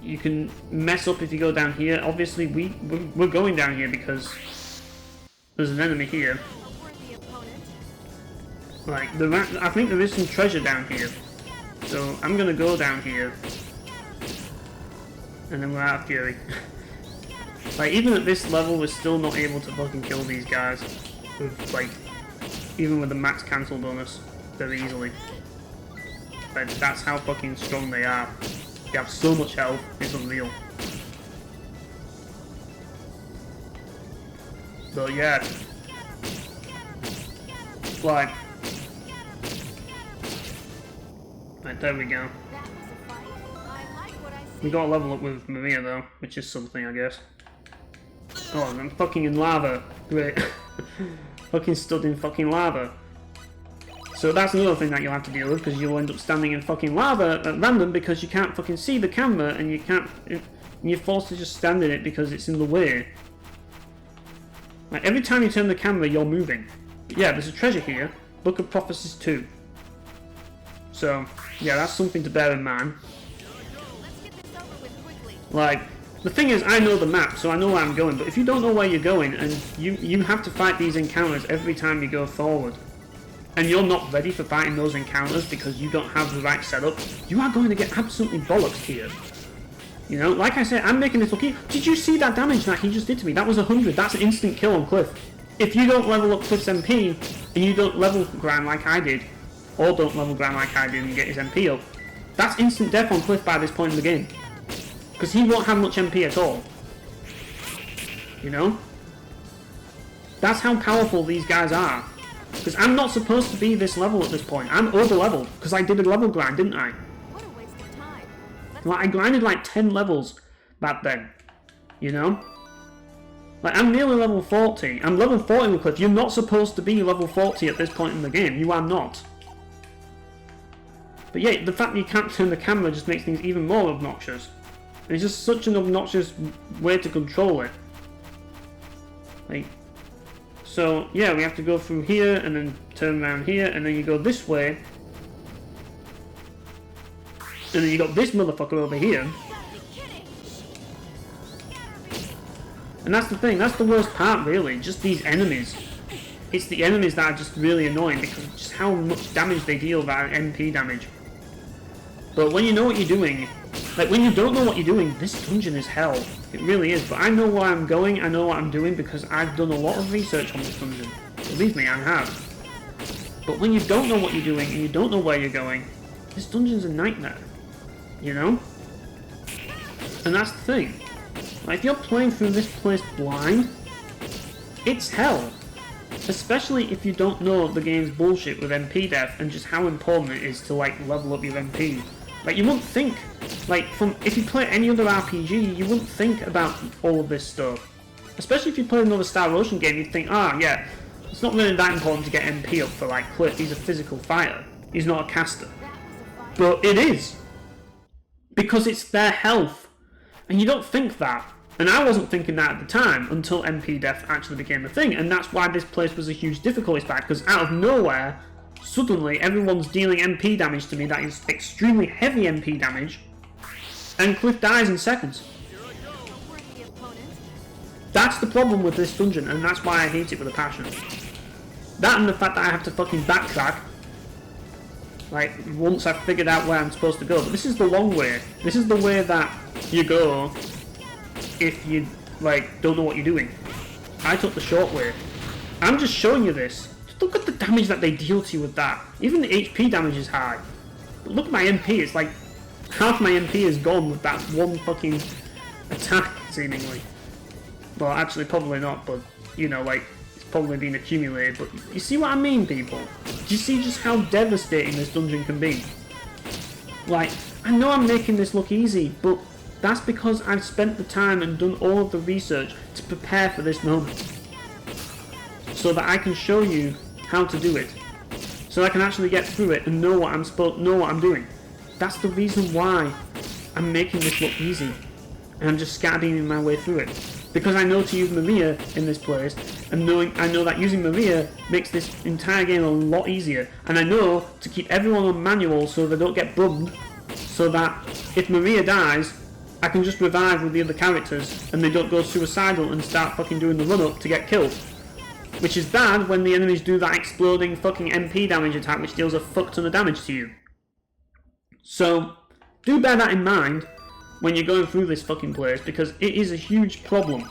You can mess up if you go down here. Obviously, we're going down here because... there's an enemy here. Like, I think there is some treasure down here. So, I'm gonna go down here. And then we're out of fury. Like, even at this level, we're still not able to fucking kill these guys. With, like, even with the max cancel bonus, very easily. Like, that's how fucking strong they are. They have so much health, it's unreal. So yeah, like, right, there we go. We got a level up with Maria though, which is something, I guess. Oh, and I'm fucking in lava. Great. Fucking stood in fucking lava. So that's another thing that you'll have to deal with, because you'll end up standing in fucking lava at random because you can't fucking see the camera and you can't, and you're forced to just stand in it because it's in the way. Like, every time you turn the camera, you're moving. But yeah, there's a treasure here. Book of Prophecies 2. So, yeah, that's something to bear in mind. Like, the thing is, I know the map, so I know where I'm going, but if you don't know where you're going, and you have to fight these encounters every time you go forward, and you're not ready for fighting those encounters because you don't have the right setup, you are going to get absolutely bollocked here. You know, like I said, I'm making this look. Did you see that damage that he just did to me? That was 100. That's an instant kill on Cliff. If you don't level up Cliff's MP, and you don't level grind like I did, or don't level grind like I did and get his MP up, that's instant death on Cliff by this point in the game. Because he won't have much MP at all. You know? That's how powerful these guys are. Because I'm not supposed to be this level at this point. I'm over leveled, because I did a level grind, didn't I? Like, I grinded like 10 levels back then, you know? Like, I'm nearly level 40. I'm level 40 with Cliff. You're not supposed to be level 40 at this point in the game. You are not. But yeah, the fact that you can't turn the camera just makes things even more obnoxious. And it's just such an obnoxious way to control it. Like, so yeah, we have to go through here and then turn around here, and then you go this way. And then you got this motherfucker over here. And that's the thing, that's the worst part really, just these enemies. It's the enemies that are just really annoying because of just how much damage they deal that MP damage. But when you know what you're doing, like when you don't know what you're doing, this dungeon is hell. It really is, but I know where I'm going, I know what I'm doing because I've done a lot of research on this dungeon. Believe me, I have. But when you don't know what you're doing and you don't know where you're going, this dungeon's a nightmare. You know? And that's the thing. Like, if you're playing through this place blind, it's hell. Especially if you don't know the game's bullshit with MP death and just how important it is to, like, level up your MP. Like, you wouldn't think, like, if you play any other RPG, you wouldn't think about all of this stuff. Especially if you play another Star Ocean game, you'd think, yeah, it's not really that important to get MP up for, like, Cliff. He's a physical fighter. He's not a caster. But it is. Because it's their health. And you don't think that. And I wasn't thinking that at the time until MP death actually became a thing. And that's why this place was a huge difficulty spike. Because out of nowhere, suddenly everyone's dealing MP damage to me that is extremely heavy MP damage. And Cliff dies in seconds. That's the problem with this dungeon. And that's why I hate it with a passion. That and the fact that I have to fucking backtrack. Like, once I've figured out where I'm supposed to go. But this is the long way. This is the way that you go if you, like, don't know what you're doing. I took the short way. I'm just showing you this. Just look at the damage that they deal to you with that. Even the HP damage is high. But look at my MP. It's like half my MP is gone with that one fucking attack, seemingly. Well, actually, probably not, but, you know, like, probably been accumulated, but you see what I mean, people? Do you see just how devastating this dungeon can be? Like, I know I'm making this look easy, but that's because I've spent the time and done all of the research to prepare for this moment. So that I can show you how to do it. So I can actually get through it and know what I'm doing. That's the reason why I'm making this look easy. And I'm just scatterbeaming my way through it. Because I know to use Maria in this place, and I know that using Maria makes this entire game a lot easier. And I know to keep everyone on manual so they don't get bummed, so that if Maria dies, I can just revive with the other characters, and they don't go suicidal and start fucking doing the run-up to get killed. Which is bad when the enemies do that exploding fucking MP damage attack which deals a fuck ton of damage to you. So, do bear that in mind when you're going through this fucking place, because it is a huge problem.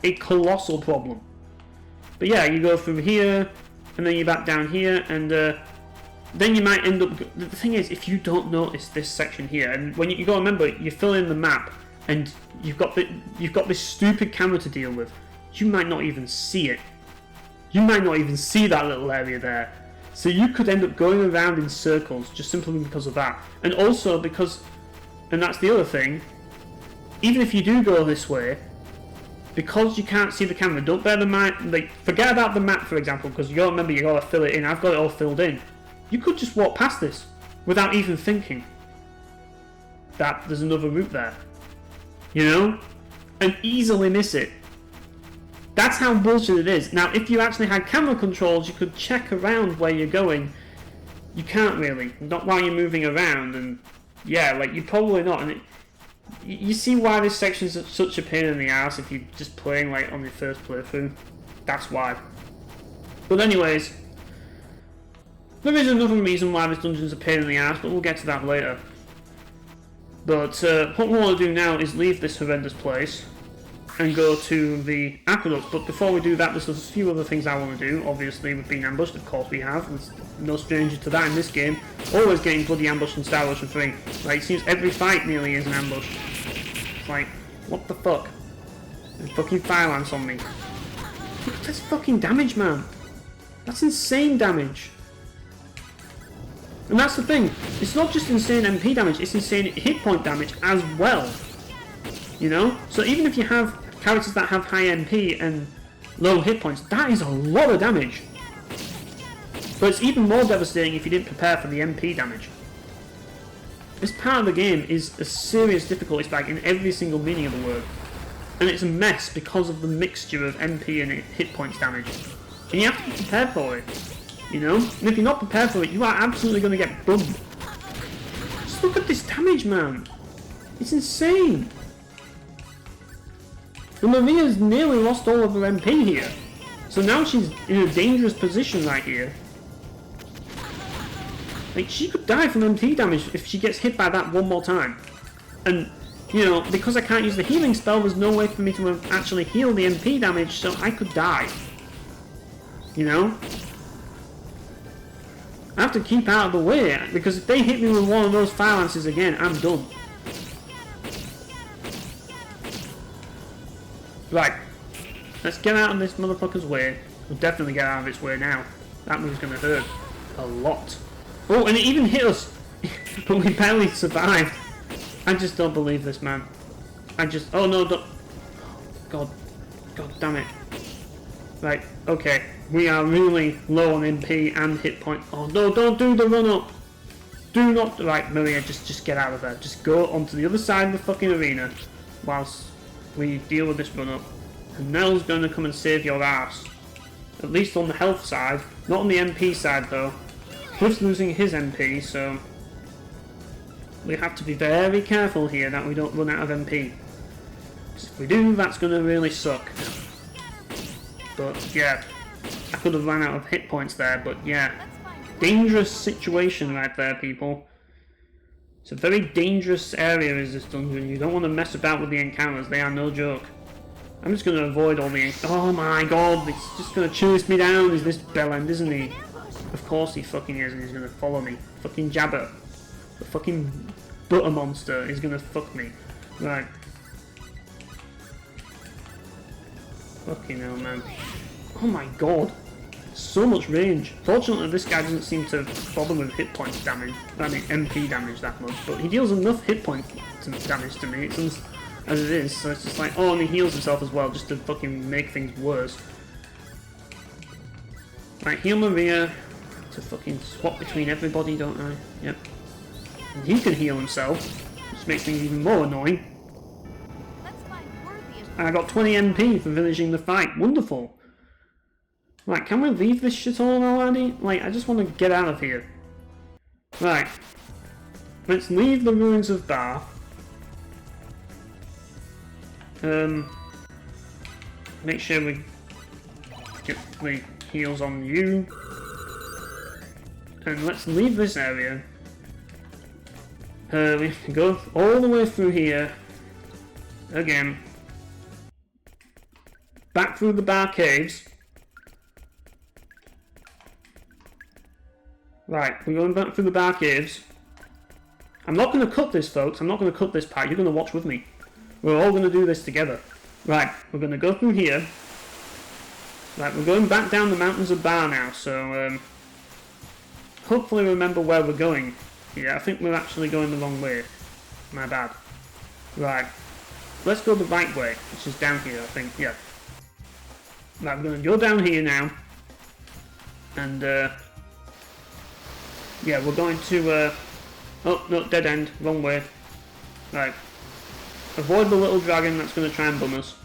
A colossal problem. But yeah, you go through here, and then you're back down here, and then you might end up... The thing is, if you don't notice this section here, and when you got to remember, you fill in the map, and you've got this stupid camera to deal with, you might not even see it. You might not even see that little area there. So you could end up going around in circles, just simply because of that. And also because... And that's the other thing, even if you do go this way, because you can't see the camera, don't bear the mind, like, forget about the map for example, because you gotta remember you gotta fill it in. I've got it all filled in. You could just walk past this without even thinking that there's another route there, you know, and easily miss it. That's how bullshit it is. Now, if you actually had camera controls, you could check around where you're going. You can't really, not while you're moving around, and yeah, like, you're probably not, and you see why this section is such a pain in the ass if you're just playing, like, on your first playthrough. That's why. But anyways, there is another reason why this dungeon's a pain in the ass, but we'll get to that later. But what we want to do now is leave this horrendous place and go to the aqueduct. But before we do that, there's a few other things I want to do. Obviously, we've been ambushed, of course we have. There's no stranger to that in this game. Always getting bloody ambushed in Star Ocean 3. Like, it seems every fight nearly is an ambush. It's like, what the fuck? There's fucking fire ants on me. Look at this fucking damage, man. That's insane damage. And that's the thing. It's not just insane MP damage, it's insane hit point damage as well. You know? So even if you have characters that have high MP and low hit points, that is a lot of damage. But it's even more devastating if you didn't prepare for the MP damage. This part of the game is a serious difficulty spike in every single meaning of the word. And it's a mess because of the mixture of MP and hit points damage. And you have to be prepared for it. You know? And if you're not prepared for it, you are absolutely going to get bummed. Just look at this damage, man. It's insane. And Maria's nearly lost all of her MP here. So now she's in a dangerous position right here. Like, she could die from MP damage if she gets hit by that one more time. And, you know, because I can't use the healing spell, there's no way for me to actually heal the MP damage, so I could die. You know? I have to keep out of the way, because if they hit me with one of those fire lances again, I'm done. Right. Let's get out of this motherfucker's way. We'll definitely get out of its way now. That move's gonna hurt a lot. Oh, and it even hit us! But we barely survived. I just don't believe this, man. Oh no, don't... God damn it. Right, okay. We are really low on MP and hit point. Oh no, don't do the run up! Do not... Right, Maria, just get out of there. Just go onto the other side of the fucking arena whilst we deal with this run up. And Nell's gonna come and save your ass. At least on the health side. Not on the MP side though. Cliff's losing his MP, so we have to be very careful here that we don't run out of MP. If we do, that's going to really suck. But yeah, I could have run out of hit points there, but yeah. Dangerous situation right there, people. It's a very dangerous area, is this dungeon. You don't want to mess about with the encounters, they are no joke. I'm just going to avoid all the... Oh my god, it's just going to chase me down, is this Bellend, isn't he? Of course he fucking is, and he's gonna follow me. Fucking Jabber. The fucking butter monster is gonna fuck me. Right. Fucking hell, man. Oh my god. So much range. Fortunately, this guy doesn't seem to bother with hit points damage. I mean, MP damage that much. But he deals enough hit point damage to me, as it is. So it's just like, oh, and he heals himself as well, just to fucking make things worse. Right, heal Maria. To fucking swap between everybody, don't I? Yep. And he can heal himself, which makes things even more annoying. And I got 20 MP for finishing the fight. Wonderful. Right, can we leave this shit all already? Like, I just want to get out of here. Right. Let's leave the ruins of Bar. Make sure we get the heals on you. And let's leave this area. We can go all the way through here. Again. Back through the Bar Caves. Right, we're going back through the Bar Caves. I'm not going to cut this, folks. I'm not going to cut this part. You're going to watch with me. We're all going to do this together. Right, we're going to go through here. Right, we're going back down the mountains of Bar now, so... hopefully remember where we're going. Yeah, I think we're actually going the wrong way. My bad. Right. Let's go the right way, which is down here, I think. Yeah. Right, we're going to go down here now. And, yeah, we're going to, oh, no, dead end. Wrong way. Right. Avoid the little dragon that's going to try and bum us.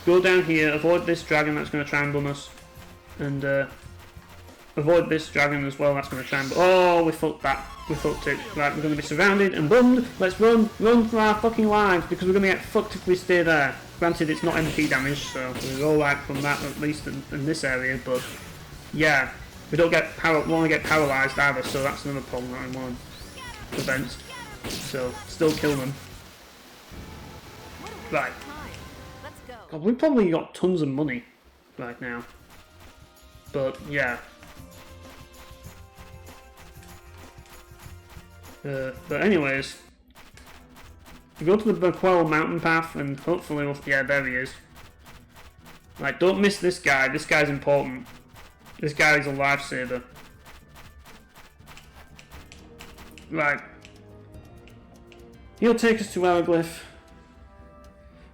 Go down here, avoid this dragon that's going to try and bum us. And, avoid this dragon as well, that's going to try and... Oh, we fucked that. We fucked it. Right, we're going to be surrounded and bummed. Let's run. Run for our fucking lives, because we're going to get fucked if we stay there. Granted, it's not MP damage, so we're alright from that, at least in this area, but... Yeah. We don't get want to get paralysed either, so that's another problem that I want to prevent. So, still kill them. Right. God, we've probably got tons of money right now. But, yeah. But anyways, we go to the Burquell mountain path and hopefully we'll... Yeah, there he is. Right, don't miss this guy. This guy's important. This guy is a lifesaver. Right. He'll take us to Araglyph.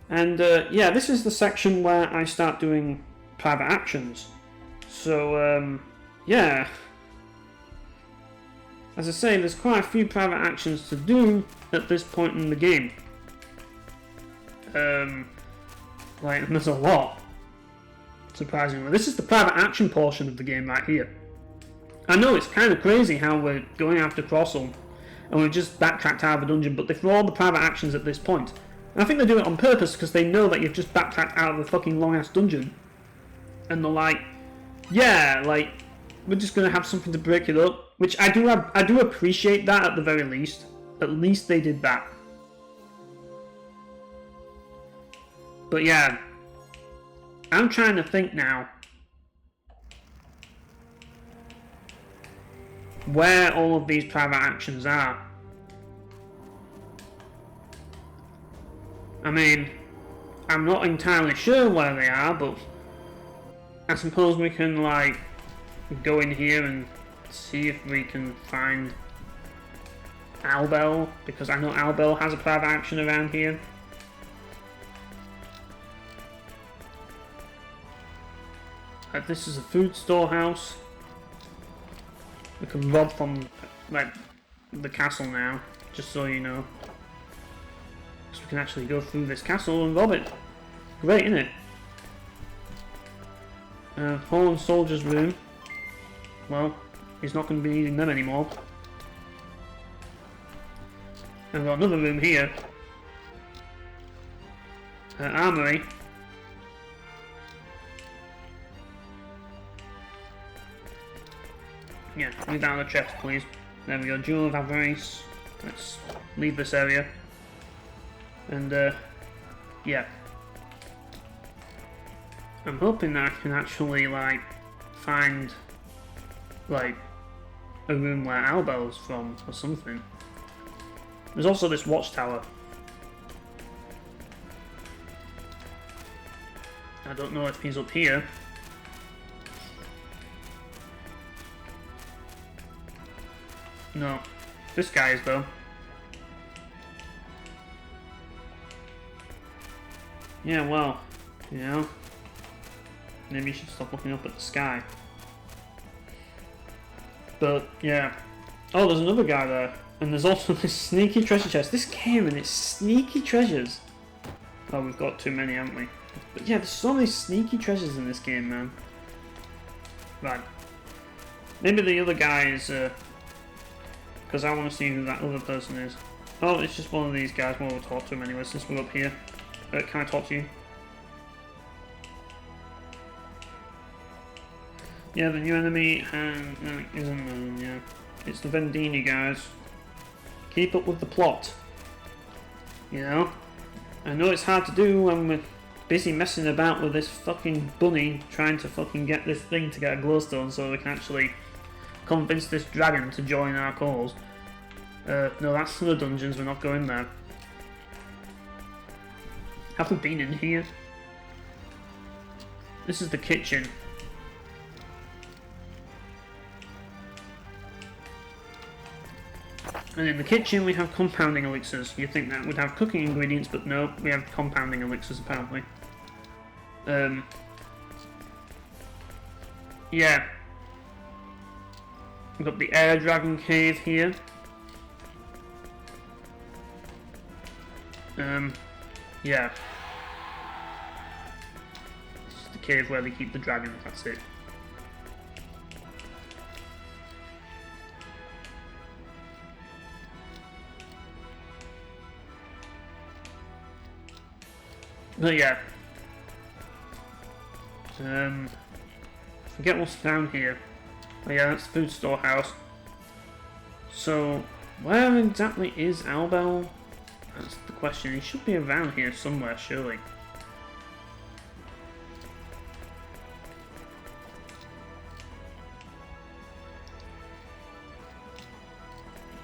And, yeah, this is the section where I start doing private actions. So, yeah. As I say, there's quite a few private actions to do at this point in the game. Like, there's a lot. Surprisingly. This is the private action portion of the game right here. I know it's kind of crazy how we're going after Crossell and we've just backtracked out of a dungeon, but they've all the private actions at this point. And I think they do it on purpose because they know that you've just backtracked out of a fucking long-ass dungeon. And they're like, yeah, like, we're just going to have something to break it up. Which I do appreciate that at the very least. At least they did that. But yeah, I'm trying to think now where all of these private actions are. I mean, I'm not entirely sure where they are, but I suppose we can, like, go in here and see if we can find Albel, because I know Albel has a private action around here. This is a food storehouse. We can rob from, like, the castle now, just so you know. So we can actually go through this castle and rob it. Great, isn't it? Fallen soldier's room. Well, he's not going to be needing them anymore. And we've got another room here. Armory. Yeah, leave that on the chest, please. There we go, Jewel of Avarice. Let's leave this area. And, yeah. I'm hoping that I can actually, like, find, like, a room where Albel's from, or something. There's also this watchtower. I don't know if he's up here. No. This guy is, though. Yeah, well, you know, maybe you should stop looking up at the sky. But, yeah. Oh, there's another guy there. And there's also this sneaky treasure chest. This game and its sneaky treasures. Oh, we've got too many, haven't we? But yeah, there's so many sneaky treasures in this game, man. Right. Maybe the other guy is, because I want to see who that other person is. Oh, it's just one of these guys. Well, we'll talk to him anyway, since we're up here. Can I talk to you? Yeah, the new enemy isn't known, yeah. It's the Vendini guys. Keep up with the plot. You know? I know it's hard to do when we're busy messing about with this fucking bunny trying to fucking get this thing to get a glowstone so we can actually convince this dragon to join our cause. No, that's the dungeons, we're not going there. Have we been in here? This is the kitchen. And in the kitchen we have compounding elixirs. You'd think that would have cooking ingredients, but no, we have compounding elixirs apparently. Yeah. We've got the air dragon cave here. Yeah. This is the cave where they keep the dragons, that's it. But yeah. Forget what's down here. Oh yeah, that's the food storehouse. So, where exactly is Albel? That's the question. He should be around here somewhere, surely.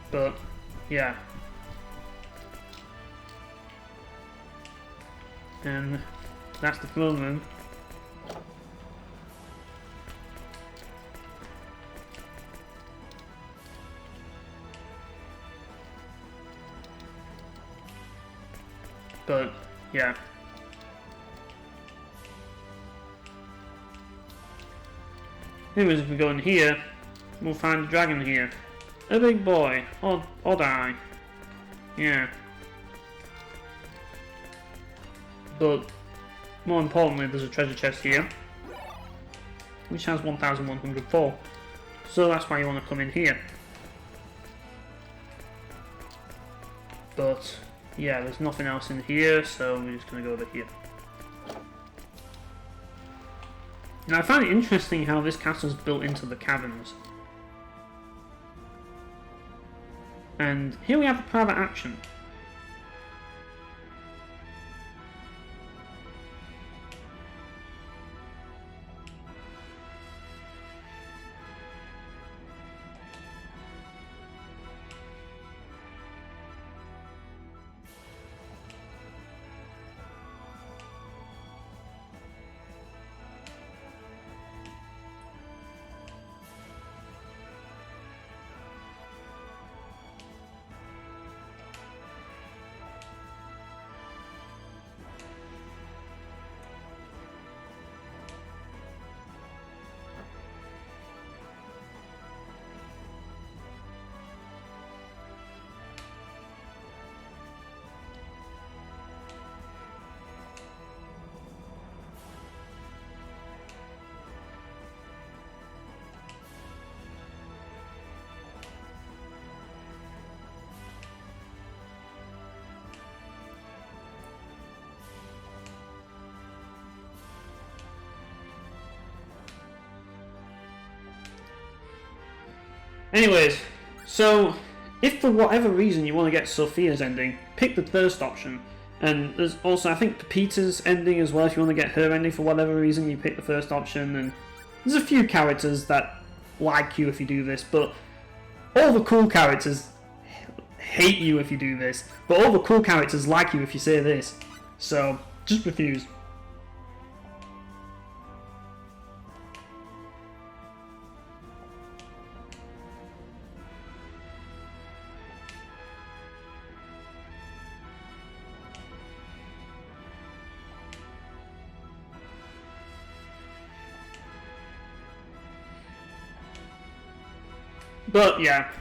But, yeah. And that's the throne room. But, yeah. Anyways, if we go in here, we'll find the dragon here. a big boy, or die. Yeah. But more importantly, there's a treasure chest here, which has 1,104. So that's why you want to come in here. But yeah, there's nothing else in here, so we're just going to go over here. Now I find it interesting how this castle's built into the caverns. And here we have a private action. Anyways, so if for whatever reason you want to get Sophia's ending, pick the first option. And there's also, I think, Pepita's ending as well. If you want to get her ending for whatever reason, you pick the first option. And there's a few characters that like you if you do this, but all the cool characters hate you if you do this. But all the cool characters like you if you say this. So, just refuse. But yeah.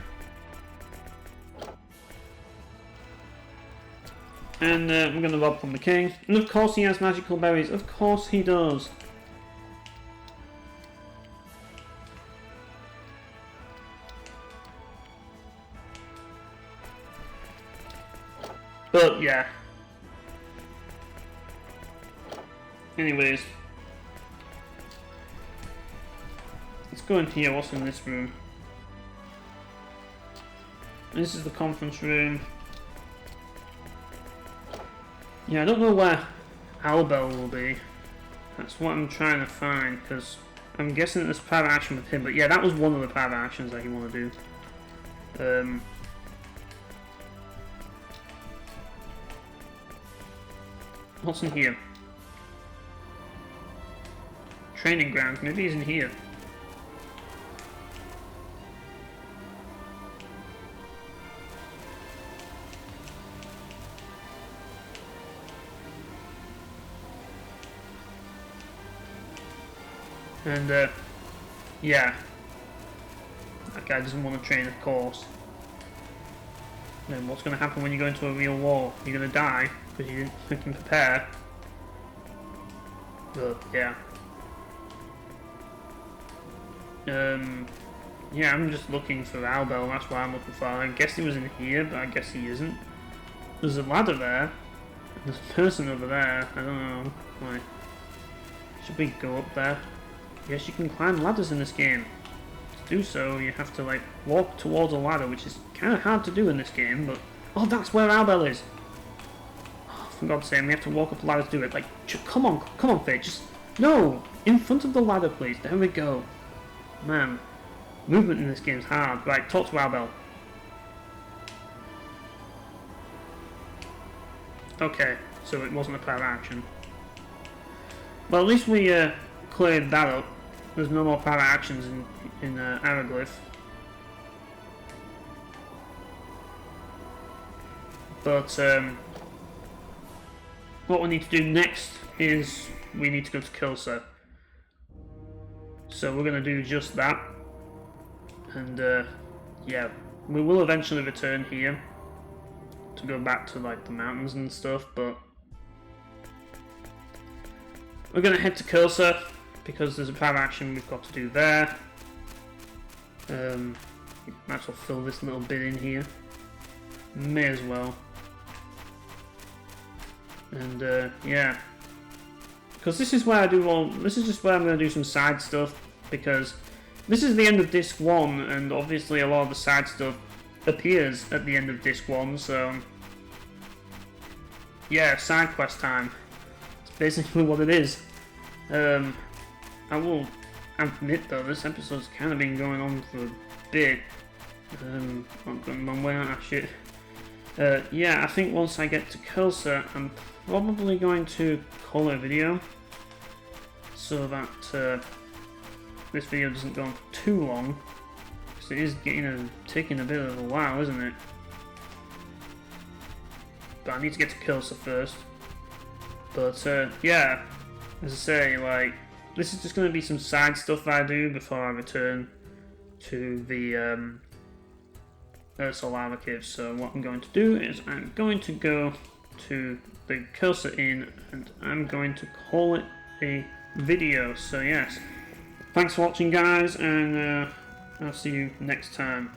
And we're going to rob from the king. And of course he has magical berries. Of course he does. But yeah. Anyways. Let's go in here. What's in this room? This is the conference room. Yeah, I don't know where Albel will be. That's what I'm trying to find, because I'm guessing there's private action with him. But yeah, that was one of the private actions that you want to do. What's in here? Training grounds. Maybe he's in here. And, yeah. That guy doesn't want to train, of course. Then what's going to happen when you go into a real war? You're going to die, because you didn't freaking prepare. But, yeah. Yeah, I'm just looking for Albel, that's what I'm looking for. I guess he was in here, but I guess he isn't. There's a ladder there. There's a person over there. I don't know. Like, should we go up there? Yes, you can climb ladders in this game. To do so, you have to like walk towards a ladder, which is kind of hard to do in this game. But oh, that's where Albel is. Oh, for God's sake, we have to walk up the ladder to do it. Like, come on, Fate, just no, in front of the ladder, please. There we go. Man, movement in this game is hard. Right, talk to Albel. Okay, so it wasn't a private action. Well, at least we cleared that up. There's no more private actions in Araglyph. But what we need to do next is we need to go to Kilsa. So we're going to do just that. And yeah, we will eventually return here to go back to like the mountains and stuff, but we're gonna head to Cursa because there's a private action we've got to do there. Might as well fill this little bit in here. May as well. And yeah, because this is where I do all. This is just where I'm gonna do some side stuff, because this is the end of disc 1, and obviously a lot of the side stuff appears at the end of disc 1, so yeah, side quest time. It's basically what it is. I will admit though, this episode's kind of been going on for a bit. Not going the wrong way, aren't I? Shit. Yeah, I think once I get to Cursa, I'm probably going to call it a video, so that this video doesn't go on for too long, because it is taking a bit of a while, isn't it? But I need to get to Cursa first. But yeah, as I say, like, this is just going to be some side stuff I do before I return to the Solara Cave. So what I'm going to do is I'm going to go to the Cursa Inn and I'm going to call it a video. So yes, thanks for watching guys, and I'll see you next time.